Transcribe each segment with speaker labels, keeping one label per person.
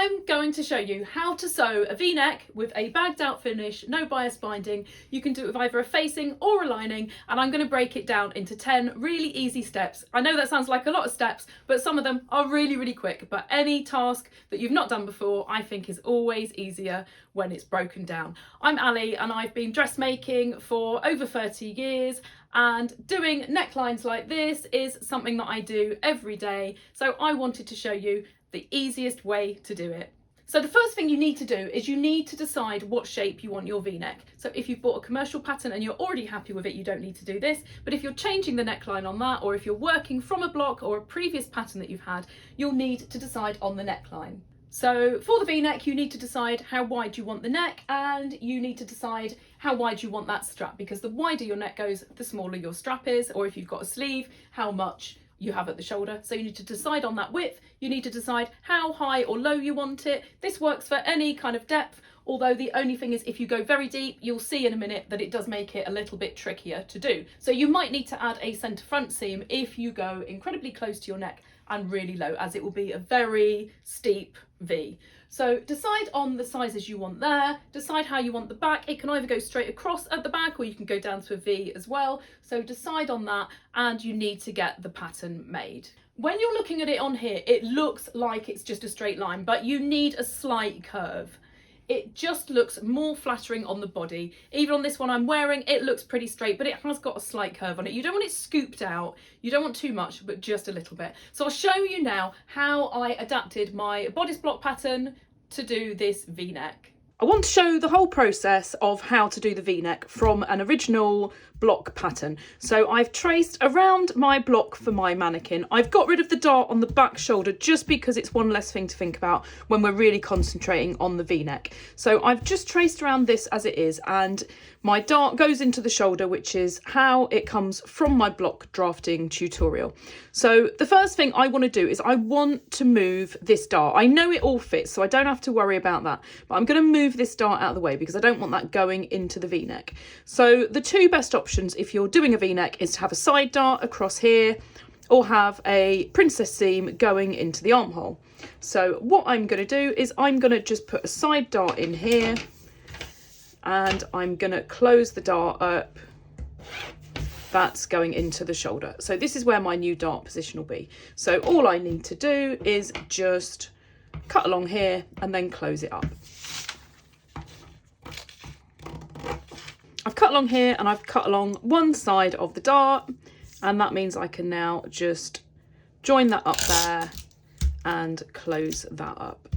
Speaker 1: I'm going to show you how to sew a V-neck with a bagged out finish, no bias binding. You can do it with either a facing or a lining, and I'm going to break it down into 10 really easy steps. I know that sounds like a lot of steps, but some of them are really quick. But any task that you've not done before, I think is always easier when it's broken down. I'm Ali and I've been dressmaking for over 30 years, and doing necklines like this is something that I do every day. So I wanted to show you the easiest way to do it. So the first thing you need to do is you need to decide what shape you want your V-neck. So if you've bought a commercial pattern and you're already happy with it, you don't need to do this. But if you're changing the neckline on that, or if you're working from a block or a previous pattern that you've had, you'll need to decide on the neckline. So for the V-neck, you need to decide how wide you want the neck, and you need to decide how wide you want that strap, because the wider your neck goes, the smaller your strap is, or if you've got a sleeve, how much you have at the shoulder. So you need to decide on that width. You need to decide how high or low you want it. This works for any kind of depth, although the only thing is if you go very deep, you'll see in a minute that it does make it a little bit trickier to do. So you might need to add a centre front seam if you go incredibly close to your neck and really low, as it will be a very steep V. So decide on the sizes you want there, decide how you want the back. It can either go straight across at the back or you can go down to a V as well. So decide on that, and you need to get the pattern made. When you're looking at it on here, it looks like it's just a straight line, but you need a slight curve. It just looks more flattering on the body. Even on this one I'm wearing, it looks pretty straight, but it has got a slight curve on it. You don't want it scooped out. You don't want too much, but just a little bit. So I'll show you now how I adapted my bodice block pattern to do this V-neck. I want to show the whole process of how to do the V-neck from an original block pattern. So I've traced around my block for my mannequin. I've got rid of the dart on the back shoulder just because it's one less thing to think about when we're really concentrating on the V-neck. So I've just traced around this as it is, and my dart goes into the shoulder, which is how it comes from my block drafting tutorial. So the first thing I want to do is I want to move this dart. I know it all fits, so I don't have to worry about that, but I'm going to move this dart out of the way because I don't want that going into the V-neck. So the two best options if you're doing a V-neck is to have a side dart across here, or have a princess seam going into the armhole. So what I'm going to do is I'm going to just put a side dart in here, and I'm going to close the dart up. That's going into the shoulder. So this is where my new dart position will be. So all I need to do is just cut along here and then close it up. I've cut along here and I've cut along one side of the dart, and that means I can now just join that up there and close that up.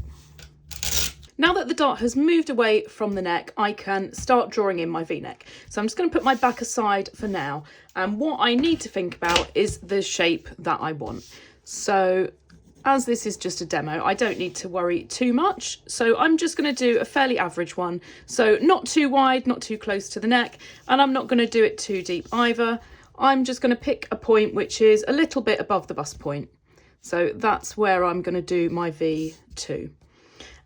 Speaker 1: Now that the dart has moved away from the neck, I can start drawing in my V-neck. So I'm just going to put my back aside for now, and what I need to think about is the shape that I want. So as this is just a demo, I don't need to worry too much. So I'm just going to do a fairly average one. So not too wide, not too close to the neck, and I'm not going to do it too deep either. I'm just going to pick a point which is a little bit above the bust point. So that's where I'm going to do my V2.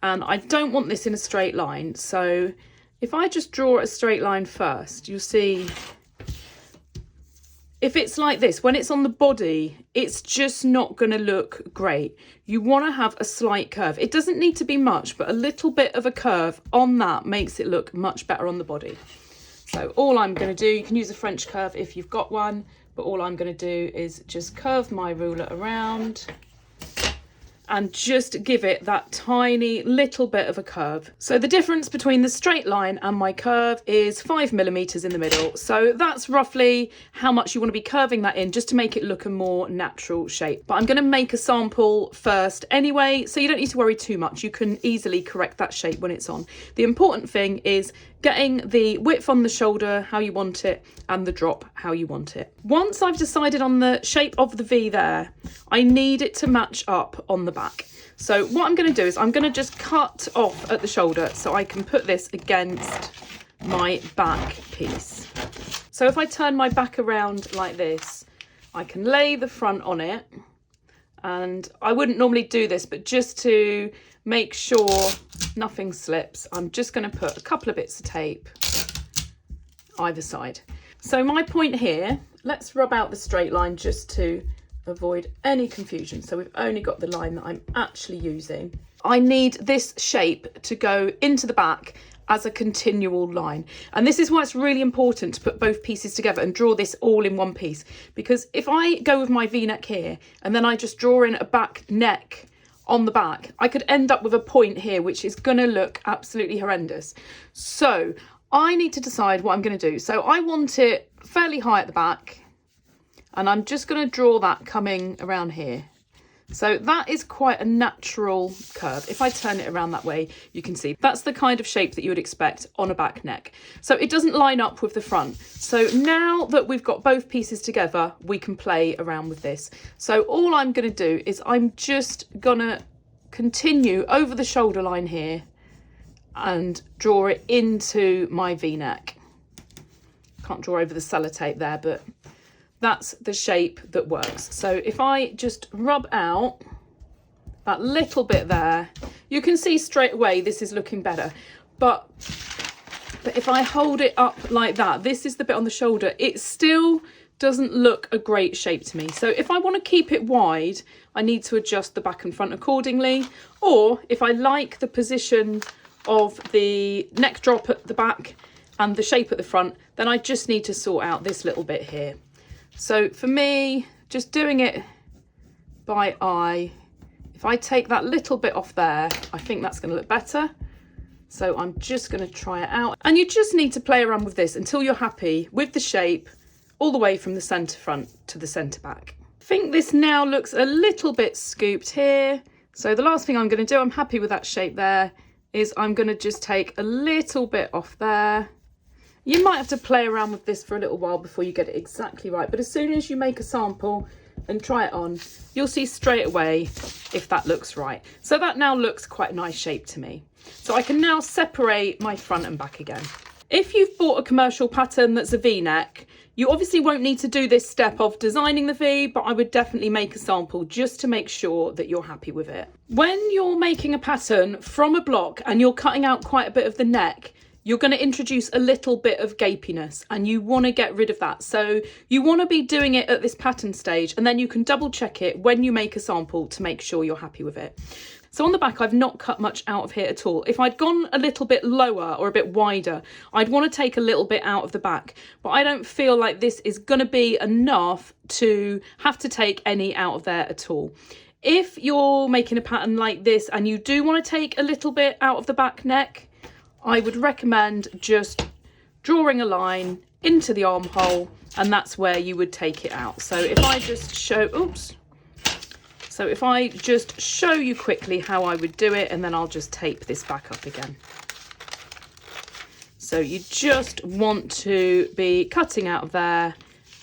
Speaker 1: And I don't want this in a straight line. So if I just draw a straight line first, you'll see if it's like this, when it's on the body, it's just not going to look great. You want to have a slight curve. It doesn't need to be much, but a little bit of a curve on that makes it look much better on the body. So all I'm going to do, you can use a French curve if you've got one, but all I'm going to do is just curve my ruler around and just give it that tiny little bit of a curve. So the difference between the straight line and my curve is 5mm in the middle. So that's roughly how much you want to be curving that in, just to make it look a more natural shape. But I'm going to make a sample first anyway, so you don't need to worry too much. You can easily correct that shape when it's on. The important thing is getting the width on the shoulder how you want it and the drop how you want it. Once I've decided on the shape of the V there, I need it to match up on the back. So what I'm going to do is I'm going to just cut off at the shoulder so I can put this against my back piece. So if I turn my back around like this, I can lay the front on it, and I wouldn't normally do this, but just to make sure nothing slips, I'm just going to put a couple of bits of tape either side. So my point here, let's rub out the straight line just to avoid any confusion. So we've only got the line that I'm actually using. I need this shape to go into the back as a continual line. And this is why it's really important to put both pieces together and draw this all in one piece. Because if I go with my V-neck here and then I just draw in a back neck on the back, I could end up with a point here, which is gonna look absolutely horrendous. So I need to decide what I'm gonna do. So I want it fairly high at the back, and I'm just gonna draw that coming around here. So that is quite a natural curve. If I turn it around that way, you can see that's the kind of shape that you would expect on a back neck. So it doesn't line up with the front. So now that we've got both pieces together, we can play around with this. So all I'm going to do is I'm just going to continue over the shoulder line here and draw it into my V-neck. Can't draw over the sellotape there, but that's the shape that works. So if I just rub out that little bit there, you can see straight away this is looking better. But if I hold it up like that, this is the bit on the shoulder, it still doesn't look a great shape to me. So if I want to keep it wide, I need to adjust the back and front accordingly. Or if I like the position of the neck drop at the back and the shape at the front, then I just need to sort out this little bit here. So for me, just doing it by eye, if I take that little bit off there, I think that's going to look better. So I'm just going to try it out. And you just need to play around with this until you're happy with the shape all the way from the centre front to the centre back. I think this now looks a little bit scooped here. So the last thing I'm going to do, I'm happy with that shape there, is I'm going to just take a little bit off there. You might have to play around with this for a little while before you get it exactly right, but as soon as you make a sample and try it on, you'll see straight away if that looks right. So that now looks quite a nice shape to me. So I can now separate my front and back again. If you've bought a commercial pattern that's a V-neck, you obviously won't need to do this step of designing the V, but I would definitely make a sample just to make sure that you're happy with it. When you're making a pattern from a block and you're cutting out quite a bit of the neck, you're going to introduce a little bit of gapiness and you want to get rid of that. So you want to be doing it at this pattern stage, and then you can double check it when you make a sample to make sure you're happy with it. So on the back, I've not cut much out of here at all. If I'd gone a little bit lower or a bit wider, I'd want to take a little bit out of the back, but I don't feel like this is going to be enough to have to take any out of there at all. If you're making a pattern like this and you do want to take a little bit out of the back neck, I would recommend just drawing a line into the armhole, and that's where you would take it out. So if I just show, So if I just show you quickly how I would do it, and then I'll just tape this back up again. So you just want to be cutting out of there.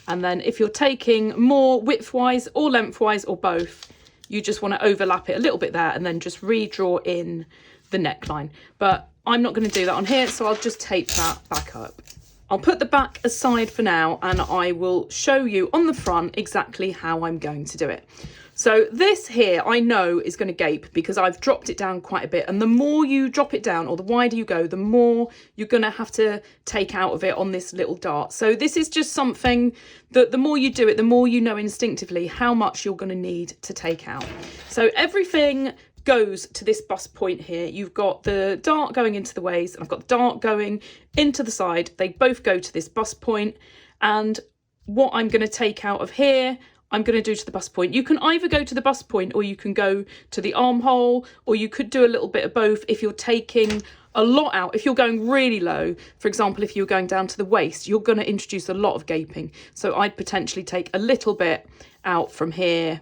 Speaker 1: And then if you're taking more width-wise or length-wise or both, you just want to overlap it a little bit there and then just redraw in the neckline. But I'm not going to do that on here, so I'll just tape that back up. I'll put the back aside for now, and I will show you on the front exactly how I'm going to do it. So this here I know is going to gape because I've dropped it down quite a bit, and the more you drop it down or the wider you go, the more you're going to have to take out of it on this little dart. So this is just something that the more you do it, the more you know instinctively how much you're going to need to take out. So everything goes to this bust point here. You've got the dart going into the waist, and I've got the dart going into the side. They both go to this bust point, and what I'm going to take out of here, I'm going to do to the bust point. You can either go to the bust point or you can go to the armhole, or you could do a little bit of both if you're taking a lot out. If you're going really low, for example, if you're going down to the waist, you're going to introduce a lot of gaping. So I'd potentially take a little bit out from here.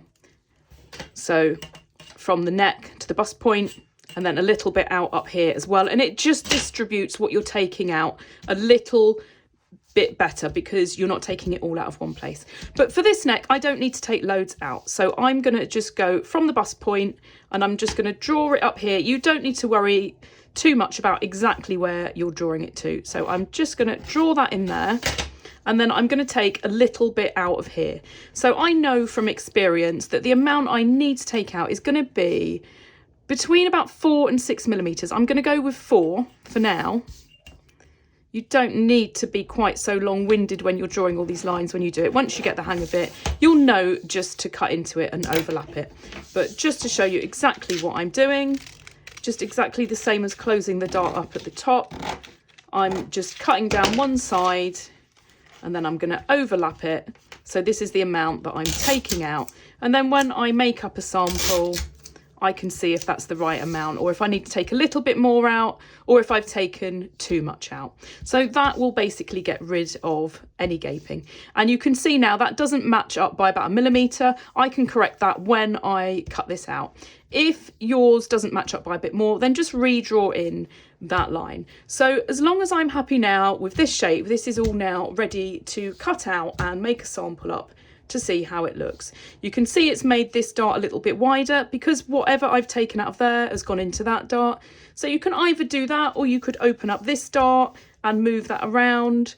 Speaker 1: So from the neck to the bust point, and then a little bit out up here as well. And it just distributes what you're taking out a little bit better because you're not taking it all out of one place. But for this neck, I don't need to take loads out. So I'm going to just go from the bust point, and I'm just going to draw it up here. You don't need to worry too much about exactly where you're drawing it to. So I'm just going to draw that in there. And then I'm going to take a little bit out of here. So I know from experience that the amount I need to take out is going to be between about 4 and 6 millimeters. I'm going to go with 4 for now. You don't need to be quite so long-winded when you're drawing all these lines when you do it. Once you get the hang of it, you'll know just to cut into it and overlap it. But just to show you exactly what I'm doing, just exactly the same as closing the dart up at the top. I'm just cutting down one side and then I'm going to overlap it. So this is the amount that I'm taking out. And then when I make up a sample, I can see if that's the right amount, or if I need to take a little bit more out, or if I've taken too much out. So that will basically get rid of any gaping. And you can see now that doesn't match up by about 1 millimetre. I can correct that when I cut this out. If yours doesn't match up by a bit more, then just redraw in that line. So as long as I'm happy now with this shape, this is all now ready to cut out and make a sample up to see how it looks. You can see it's made this dart a little bit wider because whatever I've taken out of there has gone into that dart. So you can either do that, or you could open up this dart and move that around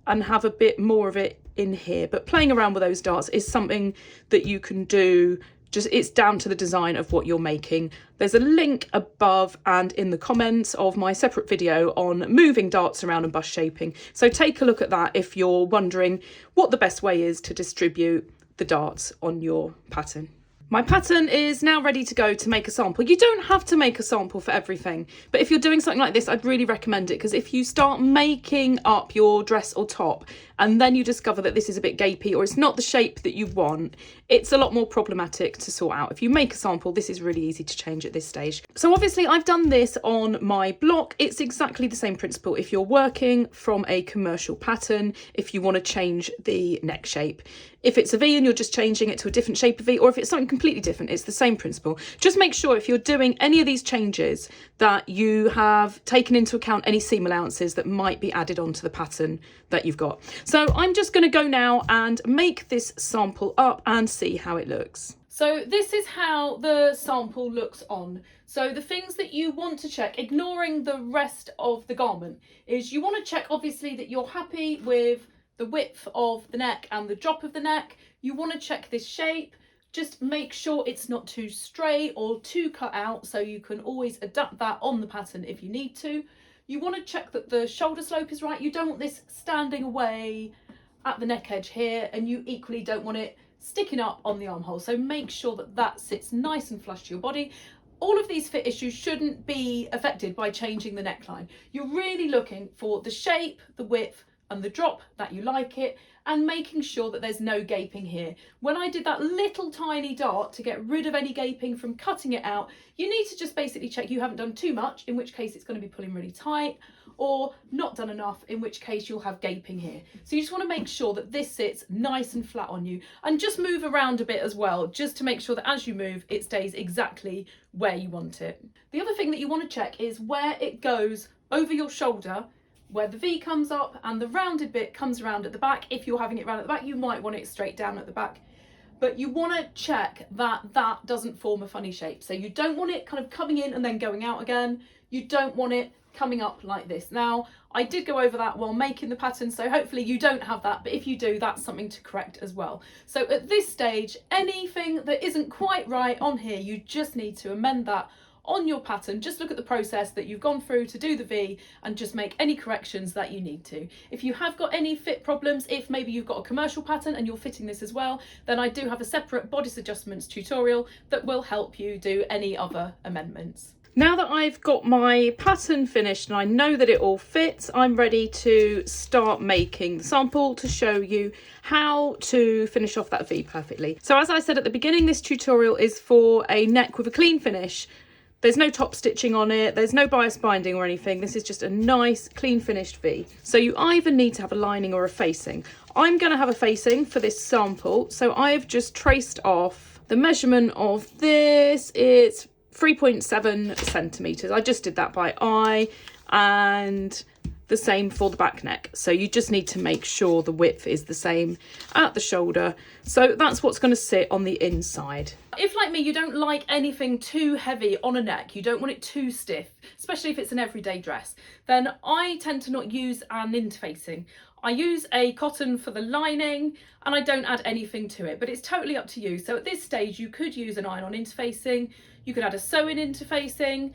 Speaker 1: and have a bit more of it in here. But playing around with those darts is something that you can do. Just, it's down to the design of what you're making. There's a link above and in the comments of my separate video on moving darts around and bust shaping. So take a look at that if you're wondering what the best way is to distribute the darts on your pattern. My pattern is now ready to go to make a sample. You don't have to make a sample for everything, but if you're doing something like this, I'd really recommend it, because if you start making up your dress or top and then you discover that this is a bit gapey or it's not the shape that you want, it's a lot more problematic to sort out. If you make a sample, this is really easy to change at this stage. So obviously I've done this on my block. It's exactly the same principle if you're working from a commercial pattern, if you want to change the neck shape. If it's a V and you're just changing it to a different shape of V, or if it's something completely different, it's the same principle. Just make sure if you're doing any of these changes that you have taken into account any seam allowances that might be added onto the pattern that you've got. So I'm just going to go now and make this sample up and see how it looks. So this is how the sample looks on. So the things that you want to check, ignoring the rest of the garment, is you want to check obviously that you're happy with the width of the neck and the drop of the neck. You want to check this shape. Just make sure it's not too straight or too cut out, so you can always adapt that on the pattern if you need to. You want to check that the shoulder slope is right. You don't want this standing away at the neck edge here, and you equally don't want it sticking up on the armhole. So make sure that that sits nice and flush to your body. All of these fit issues shouldn't be affected by changing the neckline. You're really looking for the shape, the width, and the drop that you like it, and making sure that there's no gaping here. When I did that little tiny dart to get rid of any gaping from cutting it out, you need to just basically check you haven't done too much, in which case it's going to be pulling really tight, or not done enough, in which case you'll have gaping here. So you just want to make sure that this sits nice and flat on you, and just move around a bit as well, just to make sure that as you move it stays exactly where you want it. The other thing that you want to check is where it goes over your shoulder, where the V comes up and the rounded bit comes around at the back. If you're having it round at the back, you might want it straight down at the back, but you want to check that that doesn't form a funny shape. So you don't want it kind of coming in and then going out again. You don't want it coming up like this. Now, I did go over that while making the pattern, so hopefully you don't have that, but if you do, that's something to correct as well. So at this stage, anything that isn't quite right on here, you just need to amend that on your pattern. Just look at the process that you've gone through to do the V and just make any corrections that you need to. If you have got any fit problems, if maybe you've got a commercial pattern and you're fitting this as well, then I do have a separate bodice adjustments tutorial that will help you do any other amendments. Now that I've got my pattern finished and I know that it all fits, I'm ready to start making the sample to show you how to finish off that V perfectly. So as I said at the beginning, this tutorial is for a neck with a clean finish. There's no top stitching on it, there's no bias binding or anything. This is just a nice clean finished V. So you either need to have a lining or a facing. I'm going to have a facing for this sample, so I've just traced off the measurement of this. It's 3.7 centimetres. I just did that by eye, and the same for the back neck. So you just need to make sure the width is the same at the shoulder. So that's what's going to sit on the inside. If, like me, you don't like anything too heavy on a neck, you don't want it too stiff, especially if it's an everyday dress, then I tend to not use an interfacing. I use a cotton for the lining and I don't add anything to it, but it's totally up to you. So at this stage, you could use an iron-on interfacing, you could add a sew-in interfacing.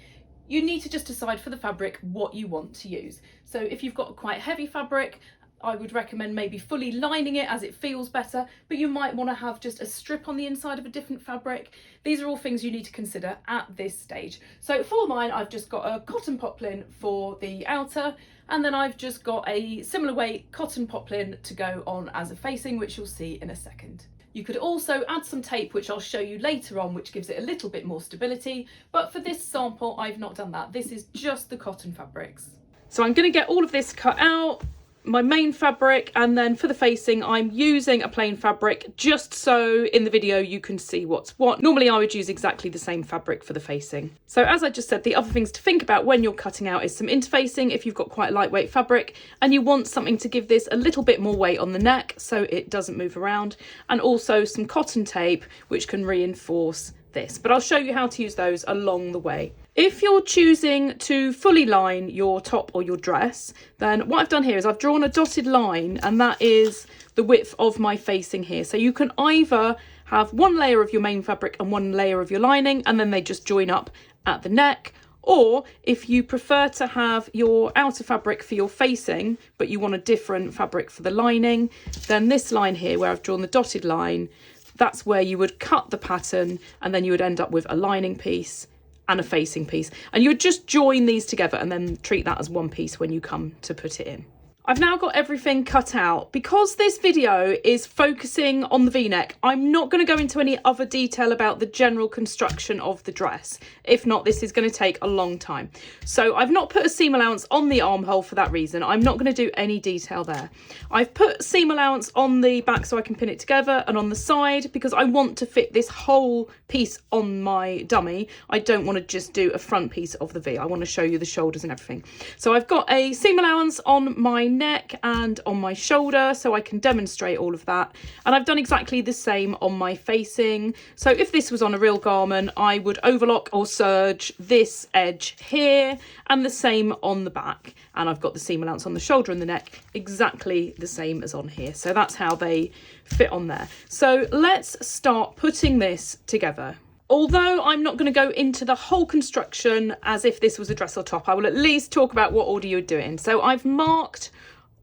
Speaker 1: You need to just decide for the fabric what you want to use. So if you've got quite heavy fabric I would recommend maybe fully lining it as it feels better, but you might want to have just a strip on the inside of a different fabric. These are all things you need to consider at this stage. So for mine, I've just got a cotton poplin for the outer, and then I've just got a similar weight cotton poplin to go on as a facing, which you'll see in a second. You could also add some tape, which I'll show you later on, which gives it a little bit more stability. But for this sample, I've not done that. This is just the cotton fabrics. So I'm going to get all of this cut out, my main fabric, and then for the facing I'm using a plain fabric just so in the video you can see what's what. Normally I would use exactly the same fabric for the facing. So as I just said, the other things to think about when you're cutting out is some interfacing if you've got quite a lightweight fabric and you want something to give this a little bit more weight on the neck so it doesn't move around, and also some cotton tape which can reinforce this, but I'll show you how to use those along the way. If you're choosing to fully line your top or your dress, then what I've done here is I've drawn a dotted line, and that is the width of my facing here. So you can either have one layer of your main fabric and one layer of your lining, and then they just join up at the neck. Or if you prefer to have your outer fabric for your facing, but you want a different fabric for the lining, then this line here where I've drawn the dotted line, that's where you would cut the pattern, and then you would end up with a lining piece and a facing piece, and you would just join these together and then treat that as one piece when you come to put it in. I've now got everything cut out. Because this video is focusing on the V-neck, I'm not going to go into any other detail about the general construction of the dress. If not, this is going to take a long time. So I've not put a seam allowance on the armhole for that reason. I'm not going to do any detail there. I've put seam allowance on the back so I can pin it together, and on the side because I want to fit this whole piece on my dummy. I don't want to just do a front piece of the V. I want to show you the shoulders and everything. So I've got a seam allowance on my neck and on my shoulder so I can demonstrate all of that, and I've done exactly the same on my facing. So if this was on a real garment, I would overlock or serge this edge here, and the same on the back, and I've got the seam allowance on the shoulder and the neck exactly the same as on here. So that's how they fit on there. So let's start putting this together. Although I'm not going to go into the whole construction as if this was a dress or top, I will at least talk about what order you're doing. So I've marked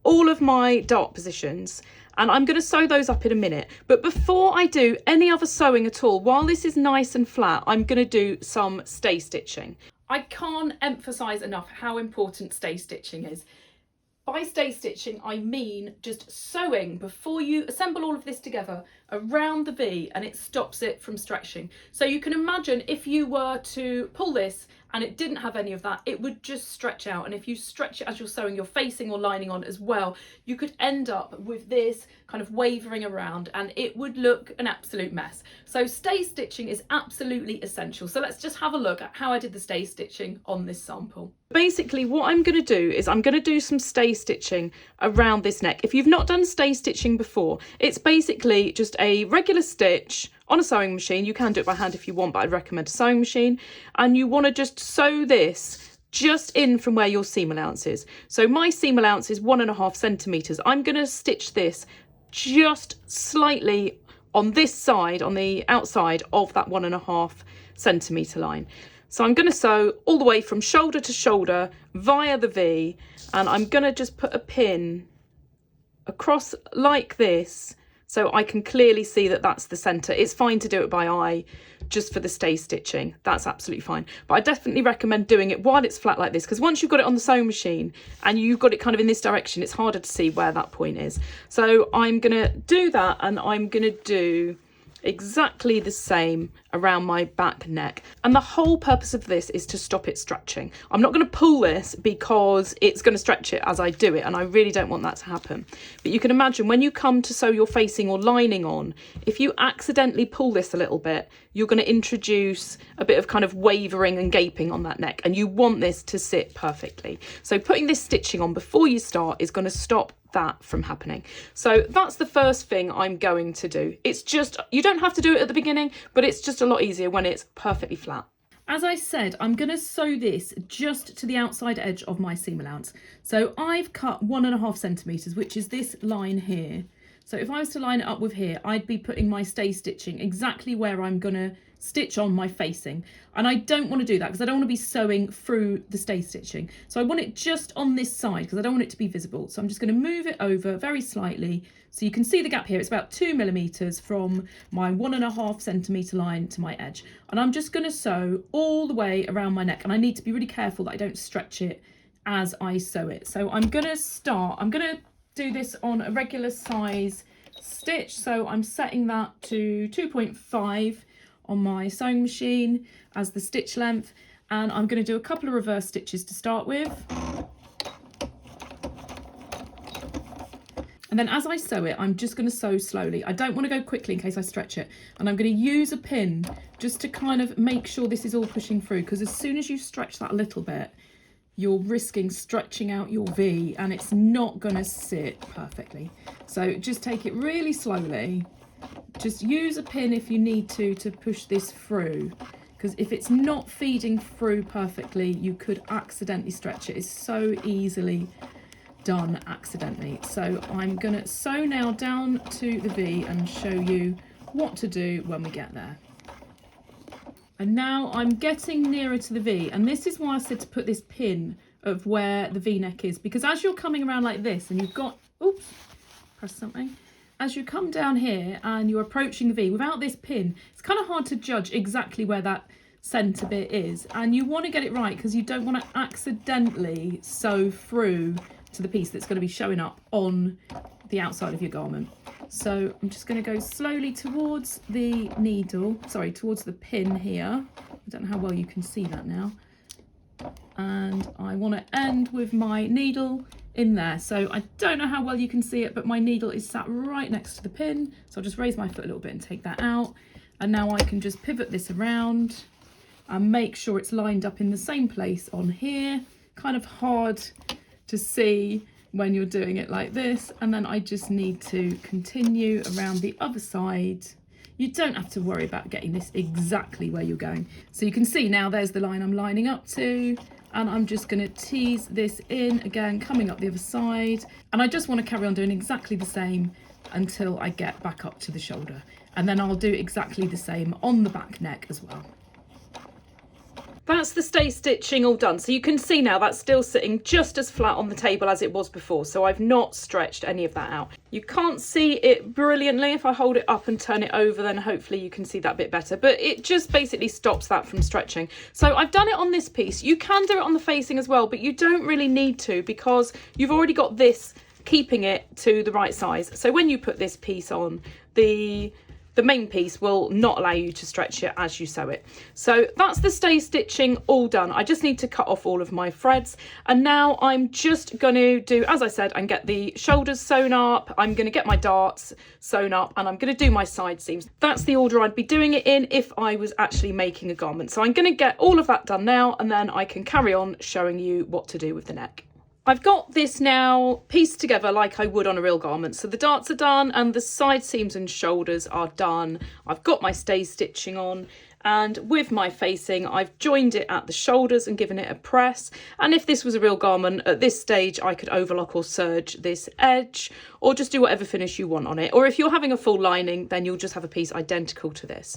Speaker 1: all of my dart positions, and I'm going to sew those up in a minute. But before I do any other sewing at all, while this is nice and flat, I'm going to do some stay stitching. I can't emphasize enough how important stay stitching is. By stay stitching, I mean just sewing before you assemble all of this together around the V, and it stops it from stretching. So you can imagine if you were to pull this and it didn't have any of that, it would just stretch out. And if you stretch it as you're sewing your facing or lining on as well, you could end up with this kind of wavering around and it would look an absolute mess. So stay stitching is absolutely essential. So let's just have a look at how I did the stay stitching on this sample. Basically what I'm going to do is I'm going to do some stay stitching around this neck. If you've not done stay stitching before, it's basically just a regular stitch on a sewing machine. You can do it by hand if you want, but I'd recommend a sewing machine. And you want to just sew this just in from where your seam allowance is. So my seam allowance is 1.5 centimetres. I'm going to stitch this just slightly on this side, on the outside of that 1.5 centimetre line. So I'm going to sew all the way from shoulder to shoulder via the V, and I'm going to just put a pin across like this so I can clearly see that that's the centre. It's fine to do it by eye just for the stay stitching. That's absolutely fine. But I definitely recommend doing it while it's flat like this, because once you've got it on the sewing machine and you've got it kind of in this direction, it's harder to see where that point is. So I'm going to do that, and I'm going to do exactly the same around my back neck, and the whole purpose of this is to stop it stretching. I'm not going to pull this because it's going to stretch it as I do it, and I really don't want that to happen. But you can imagine when you come to sew your facing or lining on, if you accidentally pull this a little bit, you're going to introduce a bit of kind of wavering and gaping on that neck, and you want this to sit perfectly. So putting this stitching on before you start is going to stop that from happening. So that's the first thing I'm going to do. It's just, you don't have to do it at the beginning, but it's just a lot easier when it's perfectly flat. As I said, I'm going to sew this just to the outside edge of my seam allowance. So I've cut 1.5 centimetres, which is this line here. So if I was to line it up with here, I'd be putting my stay stitching exactly where I'm going to stitch on my facing, and I don't want to do that because I don't want to be sewing through the stay stitching. So I want it just on this side because I don't want it to be visible. So I'm just going to move it over very slightly so you can see the gap here. It's about 2 millimeters from my 1.5 centimeter line to my edge, and I'm just going to sew all the way around my neck, and I need to be really careful that I don't stretch it as I sew it. So I'm going to do this on a regular size stitch, so I'm setting that to 2.5 on my sewing machine as the stitch length, and I'm going to do a couple of reverse stitches to start with. And then as I sew it, I'm just going to sew slowly. I don't want to go quickly in case I stretch it. And I'm going to use a pin just to kind of make sure this is all pushing through, because as soon as you stretch that a little bit, you're risking stretching out your V and it's not going to sit perfectly. So just take it really slowly. Just use a pin if you need to push this through, because if it's not feeding through perfectly, you could accidentally stretch it. It's so easily done accidentally. So I'm going to sew now down to the V and show you what to do when we get there. And now I'm getting nearer to the V, and this is why I said to put this pin of where the V-neck is, because as you're coming around like this and you've got, oops, press something, as you come down here and you're approaching the V without this pin, it's kind of hard to judge exactly where that centre bit is, and you want to get it right because you don't want to accidentally sew through to the piece that's going to be showing up on the outside of your garment. So I'm just going to go slowly towards the needle, sorry, towards the pin here. I don't know how well you can see that now. And I want to end with my needle in there. So I don't know how well you can see it, but my needle is sat right next to the pin. So I'll just raise my foot a little bit and take that out. And now I can just pivot this around and make sure it's lined up in the same place on here. Kind of hard to see when you're doing it like this, and then I just need to continue around the other side. You don't have to worry about getting this exactly where you're going. So you can see now there's the line I'm lining up to, and I'm just going to tease this in again, coming up the other side, and I just want to carry on doing exactly the same until I get back up to the shoulder, and then I'll do exactly the same on the back neck as well. That's the stay stitching all done. So you can see now that's still sitting just as flat on the table as it was before. So I've not stretched any of that out. You can't see it brilliantly. If I hold it up and turn it over, then hopefully you can see that bit better. But it just basically stops that from stretching. So I've done it on this piece. You can do it on the facing as well, but you don't really need to because you've already got this keeping it to the right size. So when you put this piece on, the main piece will not allow you to stretch it as you sew it. So that's the stay stitching all done. I just need to cut off all of my threads, and now I'm just going to do, as I said, and get the shoulders sewn up. I'm going to get my darts sewn up, and I'm going to do my side seams. That's the order I'd be doing it in if I was actually making a garment. So I'm going to get all of that done now, and then I can carry on showing you what to do with the neck. I've got this now pieced together like I would on a real garment. So the darts are done and the side seams and shoulders are done. I've got my stay stitching on, and with my facing I've joined it at the shoulders and given it a press. And if this was a real garment at this stage, I could overlock or serge this edge, or just do whatever finish you want on it. Or if you're having a full lining, then you'll just have a piece identical to this.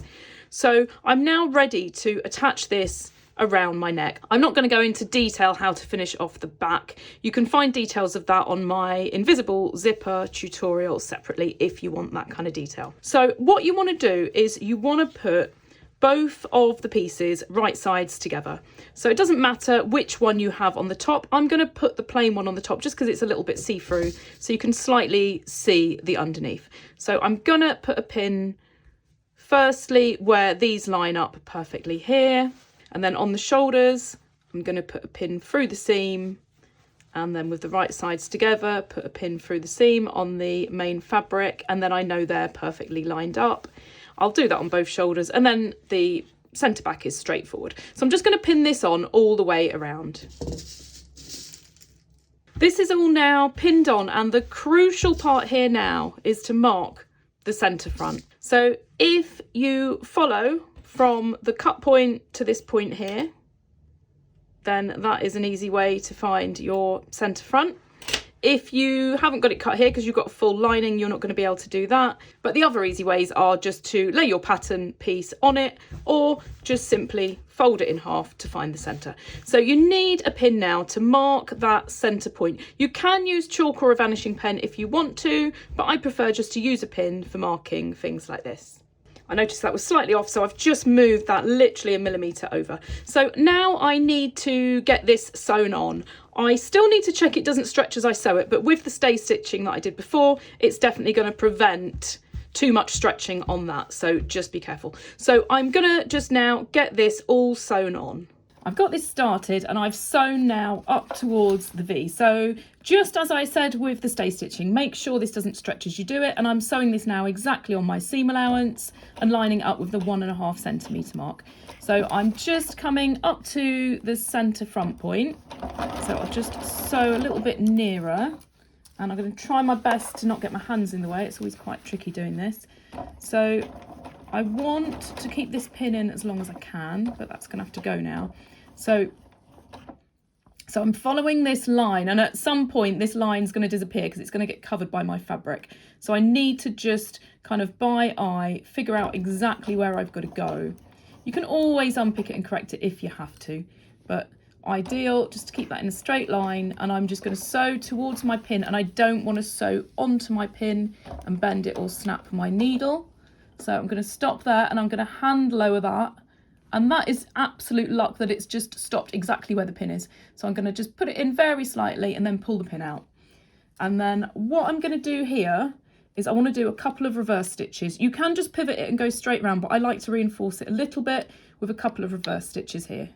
Speaker 1: So I'm now ready to attach this around my neck. I'm not going to go into detail how to finish off the back. You can find details of that on my invisible zipper tutorial separately if you want that kind of detail. So what you want to do is you want to put both of the pieces right sides together. So it doesn't matter which one you have on the top. I'm going to put the plain one on the top just because it's a little bit see-through, so you can slightly see the underneath. So I'm going to put a pin firstly where these line up perfectly here. And then on the shoulders, I'm going to put a pin through the seam, and then with the right sides together, put a pin through the seam on the main fabric, and then I know they're perfectly lined up. I'll do that on both shoulders, and then the centre back is straightforward. So I'm just going to pin this on all the way around. This is all now pinned on, and the crucial part here now is to mark the centre front. So if you follow from the cut point to this point here, then that is an easy way to find your centre front. If you haven't got it cut here because you've got a full lining, you're not going to be able to do that. But the other easy ways are just to lay your pattern piece on it, or just simply fold it in half to find the centre. So you need a pin now to mark that centre point. You can use chalk or a vanishing pen if you want to, but I prefer just to use a pin for marking things like this. I noticed that was slightly off, so I've just moved that literally a millimetre over. So now I need to get this sewn on. I still need to check it doesn't stretch as I sew it, but with the stay stitching that I did before, it's definitely going to prevent too much stretching on that, so just be careful. So I'm going to just now get this all sewn on. I've got this started and I've sewn now up towards the V. So just as I said with the stay stitching, make sure this doesn't stretch as you do it. And I'm sewing this now exactly on my seam allowance and lining up with the 1.5 centimetre mark. So I'm just coming up to the centre front point. So I'll just sew a little bit nearer, and I'm going to try my best to not get my hands in the way. It's always quite tricky doing this. So I want to keep this pin in as long as I can, but that's going to have to go now. So I'm following this line, and at some point this line's going to disappear because it's going to get covered by my fabric. So I need to just kind of by eye figure out exactly where I've got to go. You can always unpick it and correct it if you have to, but ideal just to keep that in a straight line. And I'm just going to sew towards my pin, and I don't want to sew onto my pin and bend it or snap my needle. So I'm going to stop there and I'm going to hand lower that. And that is absolute luck that it's just stopped exactly where the pin is. So I'm going to just put it in very slightly and then pull the pin out. And then what I'm going to do here is I want to do a couple of reverse stitches. You can just pivot it and go straight round, but I like to reinforce it a little bit with a couple of reverse stitches here.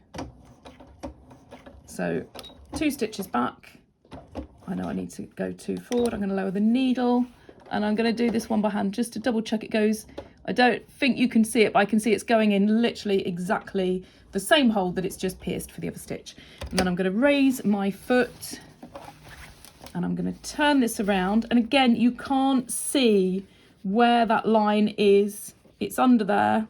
Speaker 1: So 2 stitches back. I know I need to go 2 forward. I'm going to lower the needle and I'm going to do this one by hand just to double check it goes. I don't think you can see it, but I can see it's going in literally exactly the same hole that it's just pierced for the other stitch. And then I'm going to raise my foot and I'm going to turn this around. And again, you can't see where that line is. It's under there,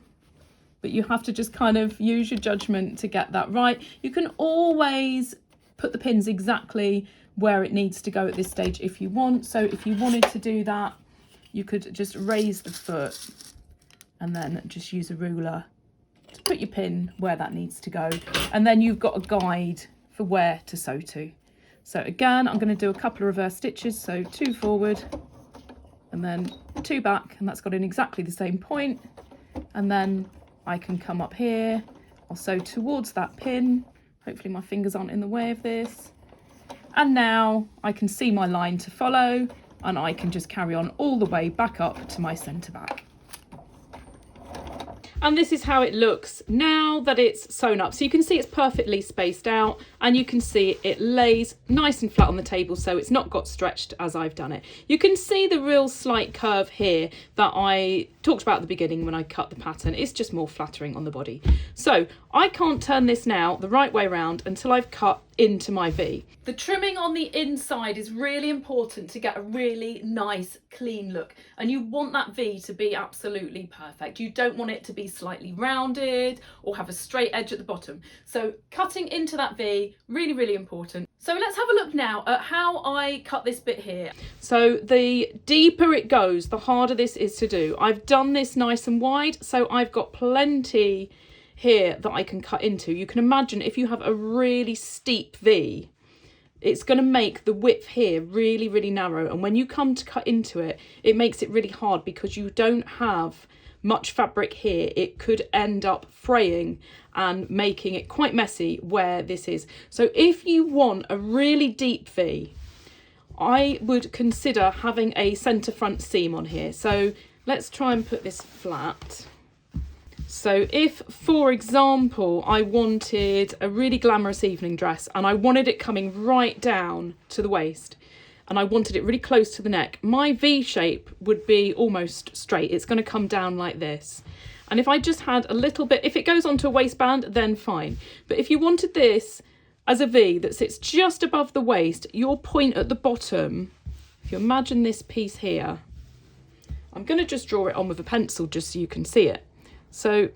Speaker 1: but you have to just kind of use your judgment to get that right. You can always put the pins exactly where it needs to go at this stage if you want. So if you wanted to do that, you could just raise the foot and then just use a ruler to put your pin where that needs to go. And then you've got a guide for where to sew to. So again, I'm going to do a couple of reverse stitches. So 2 forward and then 2 back, and that's got in exactly the same point. And then I can come up here, I'll sew towards that pin. Hopefully my fingers aren't in the way of this. And now I can see my line to follow, and I can just carry on all the way back up to my centre back. And this is how it looks now that it's sewn up. So you can see it's perfectly spaced out, and you can see it lays nice and flat on the table, so it's not got stretched as I've done it. You can see the real slight curve here that I talked about at the beginning when I cut the pattern. It's just more flattering on the body. So I can't turn this now the right way around until I've cut into my V. The trimming on the inside is really important to get a really nice clean look, and you want that V to be absolutely perfect. You don't want it to be slightly rounded or have a straight edge at the bottom. So cutting into that V, really, really important. So let's have a look now at how I cut this bit here. So the deeper it goes, the harder this is to do. I've done this nice and wide, so I've got plenty here that I can cut into. You can imagine if you have a really steep V, it's going to make the width here really, really narrow. And when you come to cut into it, it makes it really hard because you don't have much fabric here. It could end up fraying and making it quite messy where this is. So if you want a really deep V, I would consider having a centre front seam on here. So let's try and put this flat. So if, for example, I wanted a really glamorous evening dress and I wanted it coming right down to the waist and I wanted it really close to the neck, my V shape would be almost straight. It's going to come down like this. And if I just had a little bit, if it goes onto a waistband, then fine. But if you wanted this as a V that sits just above the waist, your point at the bottom, if you imagine this piece here, I'm going to just draw it on with a pencil just so you can see it. So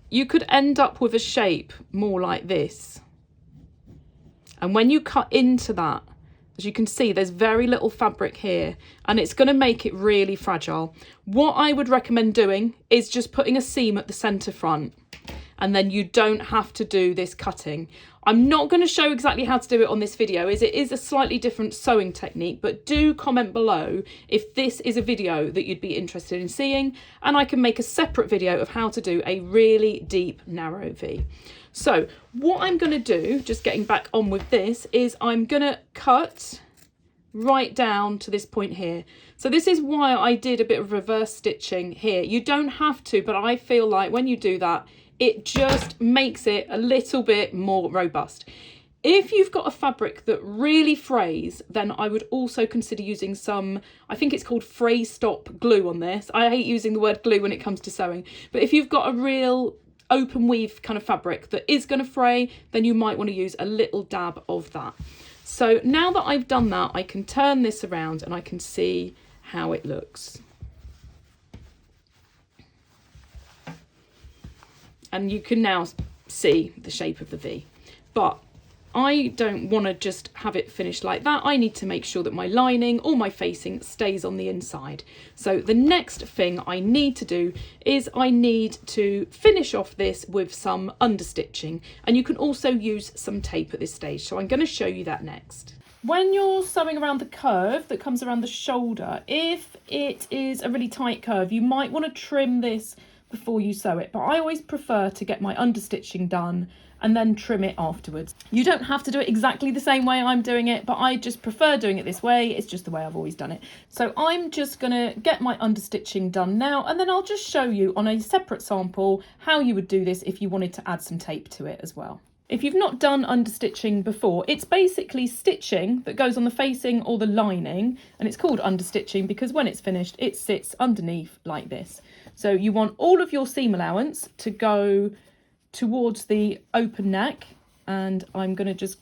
Speaker 1: you could end up with a shape more like this. And when you cut into that, As you can see, there's very little fabric here and it's going to make it really fragile. What I would recommend doing is just putting a seam at the centre front, and then you don't have to do this cutting. I'm not going to show exactly how to do it on this video, as it is a slightly different sewing technique, but do comment below if this is a video that you'd be interested in seeing, and I can make a separate video of how to do a really deep narrow V. So what I'm going to do, just getting back on with this, is I'm going to cut right down to this point here. So this is why I did a bit of reverse stitching here. You don't have to, but I feel like when you do that, it just makes it a little bit more robust. If you've got a fabric that really frays, then I would also consider using some, I think it's called fray stop glue on this. I hate using the word glue when it comes to sewing, but if you've got a real open weave kind of fabric that is going to fray, then you might want to use a little dab of that. So now that I've done that, I can turn this around and I can see how it looks. And you can now see the shape of the V. But I don't want to just have it finished like that. I need to make sure that my lining or my facing stays on the inside. So the next thing I need to do is I need to finish off this with some understitching. And you can also use some tape at this stage. So I'm going to show you that next. When you're sewing around the curve that comes around the shoulder, if it is a really tight curve, you might want to trim this before you sew it, but I always prefer to get my understitching done and then trim it afterwards. You don't have to do it exactly the same way I'm doing it, but I just prefer doing it this way. It's just the way I've always done it. So I'm just gonna get my understitching done now, and then I'll just show you on a separate sample how you would do this if you wanted to add some tape to it as well. If you've not done understitching before, it's basically stitching that goes on the facing or the lining, and it's called understitching because when it's finished, it sits underneath like this. So you want all of your seam allowance to go towards the open neck, and I'm going to just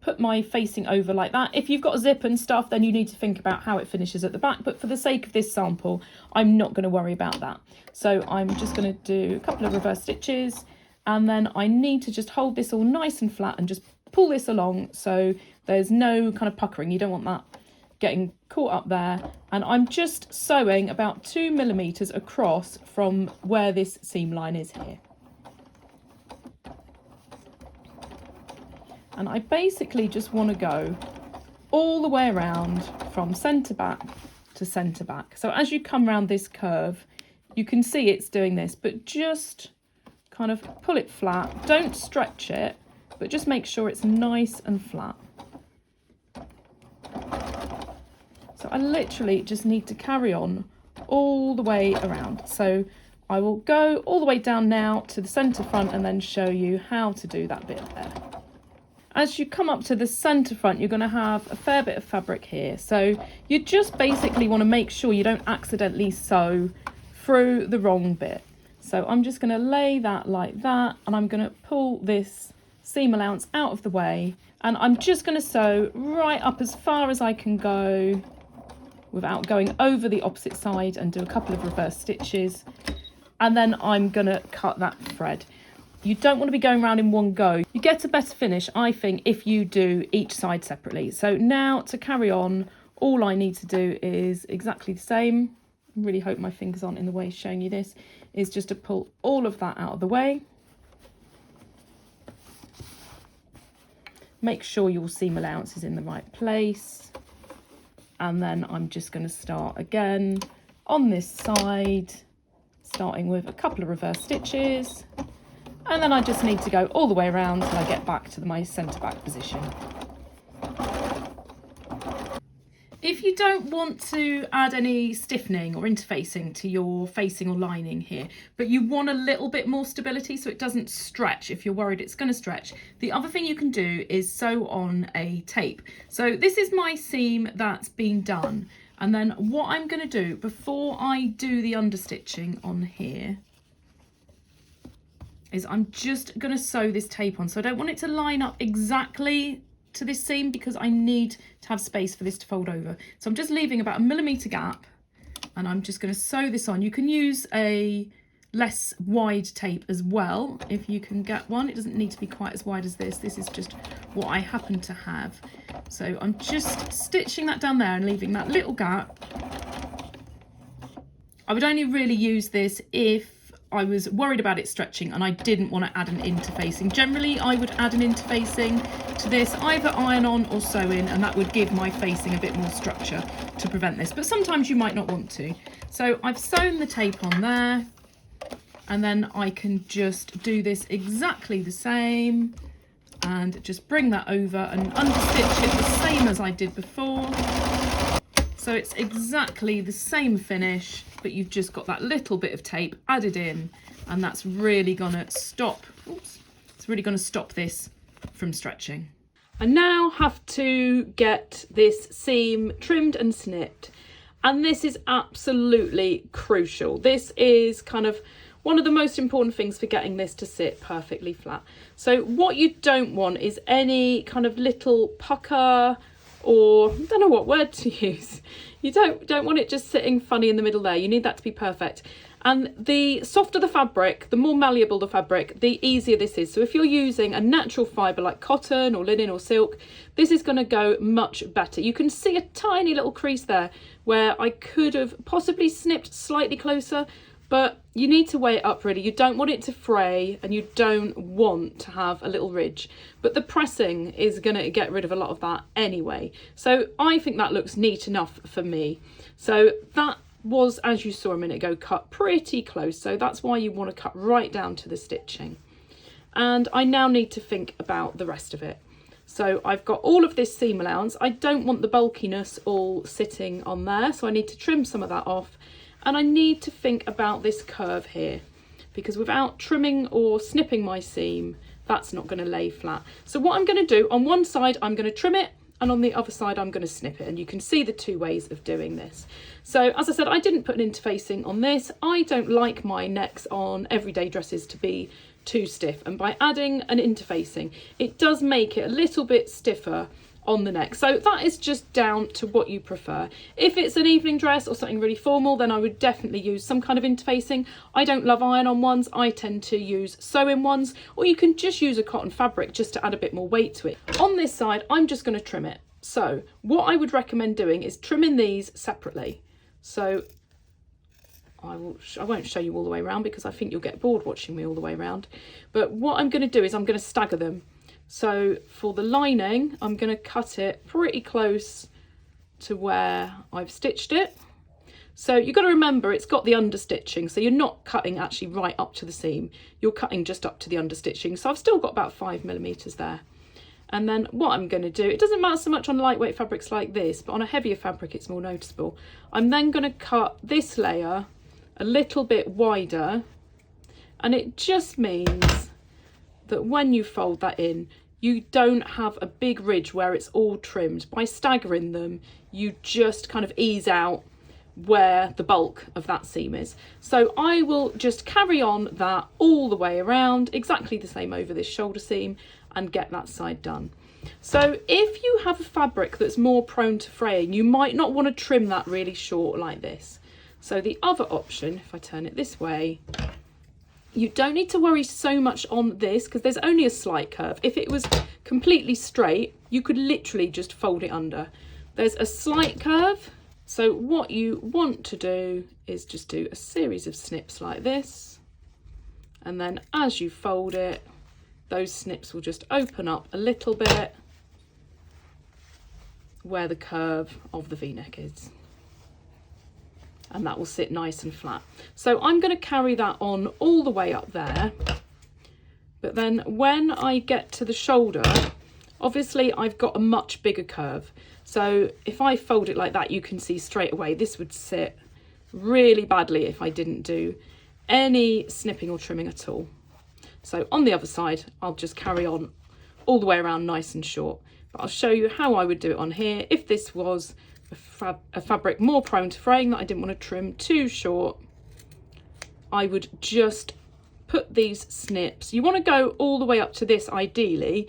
Speaker 1: put my facing over like that. If you've got a zip and stuff, then you need to think about how it finishes at the back, but for the sake of this sample, I'm not going to worry about that. So I'm just going to do a couple of reverse stitches, and then I need to just hold this all nice and flat and just pull this along so there's no kind of puckering. You don't want that getting caught up there, and I'm just sewing about 2 millimeters across from where this seam line is here. And I basically just want to go all the way around from centre back to centre back. So as you come around this curve, you can see it's doing this, but just kind of pull it flat. Don't stretch it, but just make sure it's nice and flat. So I literally just need to carry on all the way around. So I will go all the way down now to the centre front and then show you how to do that bit there. As you come up to the centre front, you're going to have a fair bit of fabric here. So you just basically want to make sure you don't accidentally sew through the wrong bit. So I'm just going to lay that like that, and I'm going to pull this seam allowance out of the way, and I'm just going to sew right up as far as I can go without going over the opposite side, and do a couple of reverse stitches, and then I'm going to cut that thread. You don't want to be going around in one go. You get a better finish, I think, if you do each side separately. So now to carry on, all I need to do is exactly the same. I really hope my fingers aren't in the way showing you this, is just to pull all of that out of the way. Make sure your seam allowance is in the right place. And then I'm just going to start again on this side, starting with a couple of reverse stitches. And then I just need to go all the way around till I get back to my centre back position. If you don't want to add any stiffening or interfacing to your facing or lining here, but you want a little bit more stability so it doesn't stretch if you're worried it's going to stretch, the other thing you can do is sew on a tape. So this is my seam that's been done, and then what I'm going to do before I do the understitching on here is I'm just going to sew this tape on. So I don't want it to line up exactly to this seam because I need to have space for this to fold over. So I'm just leaving about a millimetre gap, and I'm just going to sew this on. You can use a less wide tape as well, if you can get one. It doesn't need to be quite as wide as this. This is just what I happen to have. So I'm just stitching that down there and leaving that little gap. I would only really use this if I was worried about it stretching and I didn't want to add an interfacing. Generally, I would add an interfacing to this, either iron on or sew in, and that would give my facing a bit more structure to prevent this. But sometimes you might not want to. So I've sewn the tape on there, and then I can just do this exactly the same and just bring that over and understitch it the same as I did before. So it's exactly the same finish, but you've just got that little bit of tape added in, and that's really gonna stop, it's really gonna stop this from stretching. I now have to get this seam trimmed and snipped, and this is absolutely crucial. This is kind of one of the most important things for getting this to sit perfectly flat. So what you don't want is any kind of little pucker, or I don't know what word to use. You don't want it just sitting funny in the middle there. You need that to be perfect. And the softer the fabric, the more malleable the fabric, the easier this is. So if you're using a natural fibre like cotton or linen or silk, this is going to go much better. You can see a tiny little crease there where I could have possibly snipped slightly closer, but you need to weigh it up really. You don't want it to fray and you don't want to have a little ridge, but the pressing is going to get rid of a lot of that anyway. So I think that looks neat enough for me. So that was, as you saw a minute ago, cut pretty close. So that's why you want to cut right down to the stitching. And I now need to think about the rest of it. So I've got all of this seam allowance. I don't want the bulkiness all sitting on there, so I need to trim some of that off. And I need to think about this curve here, because without trimming or snipping my seam, that's not going to lay flat. So what I'm going to do, on one side I'm going to trim it, and on the other side I'm going to snip it, and you can see the two ways of doing this. So as I said, I didn't put an interfacing on this. I don't like my necks on everyday dresses to be too stiff, and by adding an interfacing it does make it a little bit stiffer on the neck. So that is just down to what you prefer. If it's an evening dress or something really formal, then I would definitely use some kind of interfacing. I don't love iron-on ones. I tend to use sew-in ones, or you can just use a cotton fabric just to add a bit more weight to it. On this side, I'm just going to trim it. So what I would recommend doing is trimming these separately. So I won't show you all the way around because I think you'll get bored watching me all the way around. But what I'm going to do is I'm going to stagger them. So for the lining, I'm going to cut it pretty close to where I've stitched it. So you've got to remember it's got the understitching, so you're not cutting actually right up to the seam. You're cutting just up to the understitching. So I've still got about 5mm there. And then what I'm going to do, it doesn't matter so much on lightweight fabrics like this, but on a heavier fabric it's more noticeable. I'm then going to cut this layer a little bit wider, and it just means that when you fold that in, you don't have a big ridge where it's all trimmed. By staggering them, you just kind of ease out where the bulk of that seam is. So I will just carry on that all the way around, exactly the same over this shoulder seam, and get that side done. So if you have a fabric that's more prone to fraying, you might not want to trim that really short like this. So the other option, if I turn it this way, you don't need to worry so much on this because there's only a slight curve. If it was completely straight, you could literally just fold it under. There's a slight curve. So what you want to do is just do a series of snips like this. And then as you fold it, those snips will just open up a little bit where the curve of the V-neck is. And that will sit nice and flat. So I'm going to carry that on all the way up there. But then when I get to the shoulder, obviously I've got a much bigger curve. So if I fold it like that, you can see straight away this would sit really badly if I didn't do any snipping or trimming at all. So on the other side, I'll just carry on all the way around nice and short. But I'll show you how I would do it on here. If this was a fabric more prone to fraying that I didn't want to trim too short, I would just put these snips. You want to go all the way up to this ideally,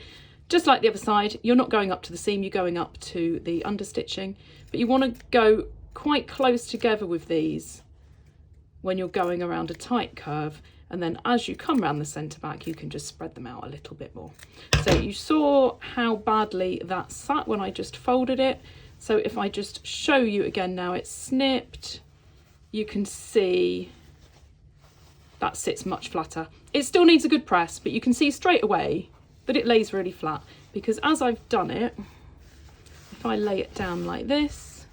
Speaker 1: just like the other side. You're not going up to the seam, you're going up to the understitching, but you want to go quite close together with these when you're going around a tight curve. And then as you come around the centre back, you can just spread them out a little bit more. So you saw how badly that sat when I just folded it. So if I just show you again now, it's snipped, you can see that sits much flatter. It still needs a good press, but you can see straight away that it lays really flat, because as I've done it, if I lay it down like this,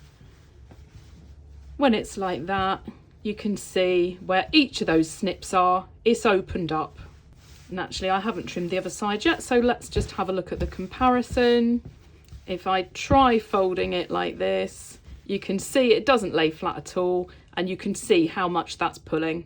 Speaker 1: when it's like that, you can see where each of those snips are, it's opened up. And actually I haven't trimmed the other side yet, so let's just have a look at the comparison. If I try folding it like this, you can see it doesn't lay flat at all, and you can see how much that's pulling.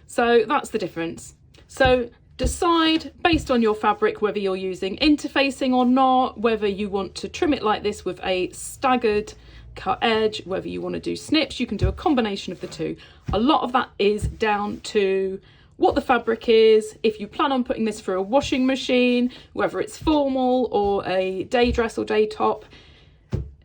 Speaker 1: So that's the difference. So decide based on your fabric whether you're using interfacing or not, whether you want to trim it like this with a staggered cut edge, whether you want to do snips. You can do a combination of the two. A lot of that is down to what the fabric is, if you plan on putting this through a washing machine, whether it's formal or a day dress or day top.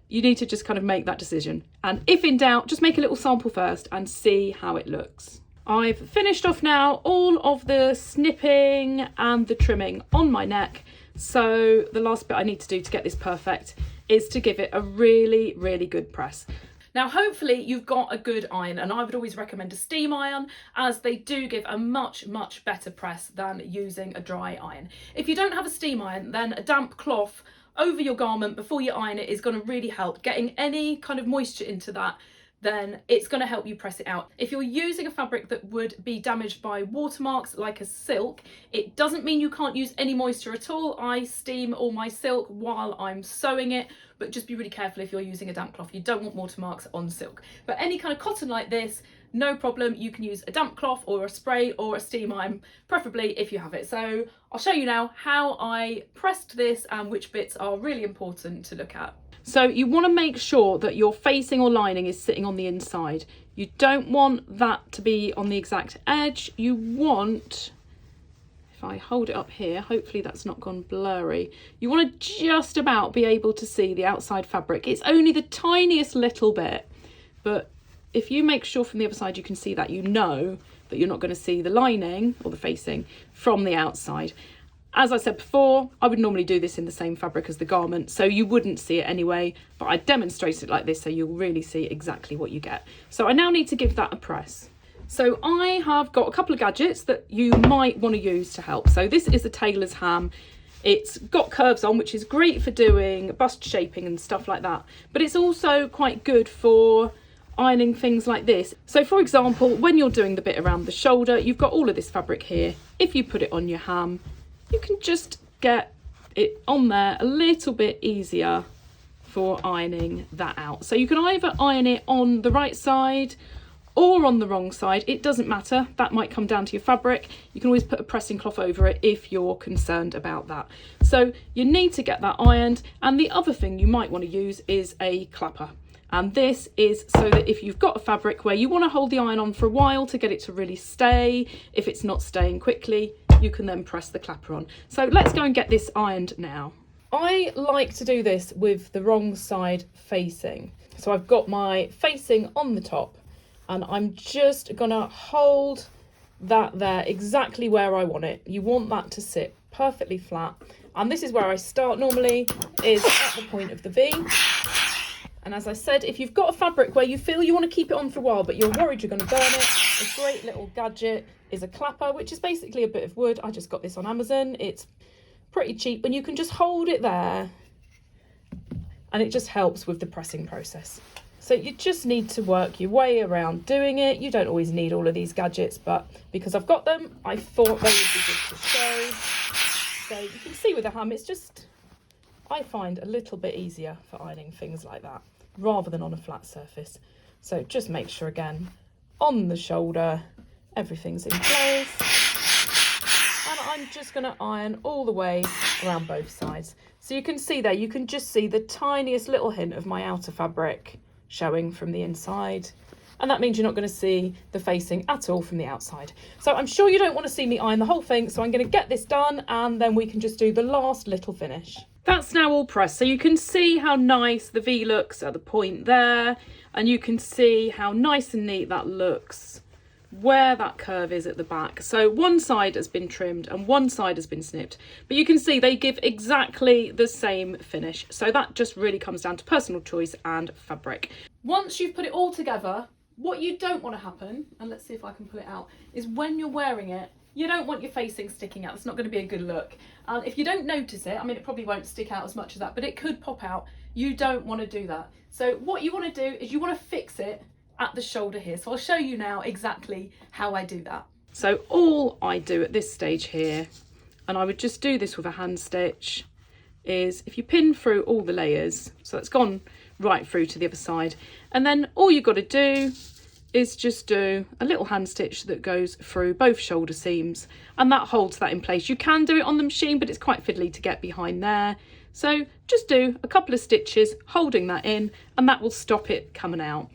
Speaker 1: You need to just kind of make that decision. And if in doubt, just make a little sample first and see how it looks. I've finished off now all of the snipping and the trimming on my neck. So the last bit I need to do to get this perfect is to give it a really, really good press. Now, hopefully you've got a good iron, and I would always recommend a steam iron, as they do give a much, much better press than using a dry iron. If you don't have a steam iron, then a damp cloth over your garment before you iron it is going to really help. Getting any kind of moisture into that, then it's going to help you press it out. If you're using a fabric that would be damaged by watermarks like a silk, it doesn't mean you can't use any moisture at all. I steam all my silk while I'm sewing it, but just be really careful if you're using a damp cloth. You don't want watermarks on silk. But any kind of cotton like this, no problem. You can use a damp cloth or a spray or a steam iron, preferably if you have it. So I'll show you now how I pressed this and which bits are really important to look at. So you want to make sure that your facing or lining is sitting on the inside. You don't want that to be on the exact edge. You want, if I hold it up here, hopefully that's not gone blurry. You want to just about be able to see the outside fabric. It's only the tiniest little bit, but if you make sure from the other side you can see that, you know that you're not going to see the lining or the facing from the outside. As I said before, I would normally do this in the same fabric as the garment, so you wouldn't see it anyway, but I demonstrate it like this so you'll really see exactly what you get. So I now need to give that a press. So I have got a couple of gadgets that you might want to use to help. So this is a tailor's ham. It's got curves on, which is great for doing bust shaping and stuff like that, but it's also quite good for ironing things like this. So for example, when you're doing the bit around the shoulder, you've got all of this fabric here. If you put it on your ham, you can just get it on there a little bit easier for ironing that out. So you can either iron it on the right side or on the wrong side. It doesn't matter. That might come down to your fabric. You can always put a pressing cloth over it if you're concerned about that. So you need to get that ironed. And the other thing you might want to use is a clapper. And this is so that if you've got a fabric where you want to hold the iron on for a while to get it to really stay, if it's not staying quickly, you can then press the clapper on. So let's go and get this ironed now. I like to do this with the wrong side facing. So I've got my facing on the top, and I'm just gonna hold that there exactly where I want it. You want that to sit perfectly flat. And this is where I start normally, is at the point of the V. And as I said, if you've got a fabric where you feel you want to keep it on for a while, but you're worried you're going to burn it, a great little gadget is a clapper, which is basically a bit of wood. I just got this on Amazon. It's pretty cheap, and you can just hold it there, and it just helps with the pressing process. So you just need to work your way around doing it. You don't always need all of these gadgets, but because I've got them, I thought they would be good to show. So you can see with the ham, it's just, I find a little bit easier for ironing things like that rather than on a flat surface. So just make sure again, on the shoulder, everything's in place. And I'm just going to iron all the way around both sides. So you can see there, you can just see the tiniest little hint of my outer fabric showing from the inside. And that means you're not going to see the facing at all from the outside. So I'm sure you don't want to see me iron the whole thing. So I'm going to get this done, and then we can just do the last little finish. That's now all pressed. So you can see how nice the V looks at the point there. And you can see how nice and neat that looks where that curve is at the back. So one side has been trimmed and one side has been snipped, but you can see they give exactly the same finish. So that just really comes down to personal choice and fabric. Once you've put it all together, what you don't want to happen, and let's see if I can pull it out, is when you're wearing it, you don't want your facing sticking out. It's not going to be a good look. And if you don't notice it, I mean, it probably won't stick out as much as that, but it could pop out. You don't want to do that. So what you want to do is you want to fix it at the shoulder here. So I'll show you now exactly how I do that. So all I do at this stage here, and I would just do this with a hand stitch, is if you pin through all the layers, so it's gone right through to the other side, and then all you've got to do is just do a little hand stitch that goes through both shoulder seams, and that holds that in place. You can do it on the machine, but it's quite fiddly to get behind there. So just do a couple of stitches holding that in, and that will stop it coming out.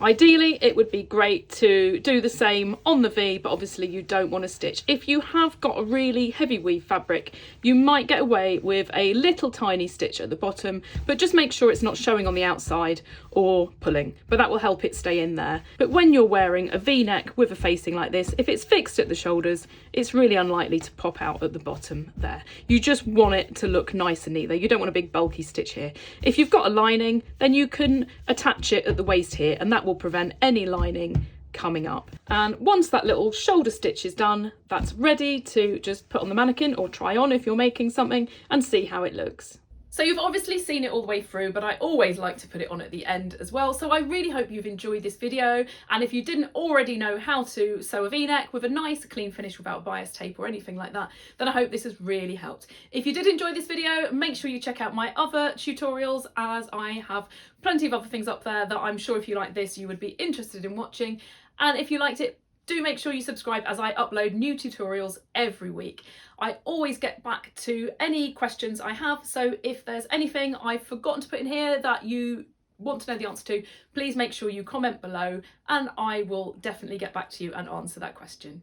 Speaker 1: Ideally, it would be great to do the same on the V, but obviously you don't want to stitch. If you have got a really heavy weave fabric, you might get away with a little tiny stitch at the bottom, but just make sure it's not showing on the outside or pulling, but that will help it stay in there. But when you're wearing a V-neck with a facing like this, if it's fixed at the shoulders, it's really unlikely to pop out at the bottom there. You just want it to look nice and neat there. You don't want a big bulky stitch here. If you've got a lining, then you can attach it at the waist here, and that will prevent any lining coming up. And once that little shoulder stitch is done, that's ready to just put on the mannequin or try on if you're making something and see how it looks. So you've obviously seen it all the way through, but I always like to put it on at the end as well. So I really hope you've enjoyed this video. And if you didn't already know how to sew a V-neck with a nice clean finish without bias tape or anything like that, then I hope this has really helped. If you did enjoy this video, make sure you check out my other tutorials, as I have plenty of other things up there that I'm sure if you like this, you would be interested in watching. And if you liked it, do make sure you subscribe, as I upload new tutorials every week. I always get back to any questions I have, so if there's anything I've forgotten to put in here that you want to know the answer to, please make sure you comment below and I will definitely get back to you and answer that question.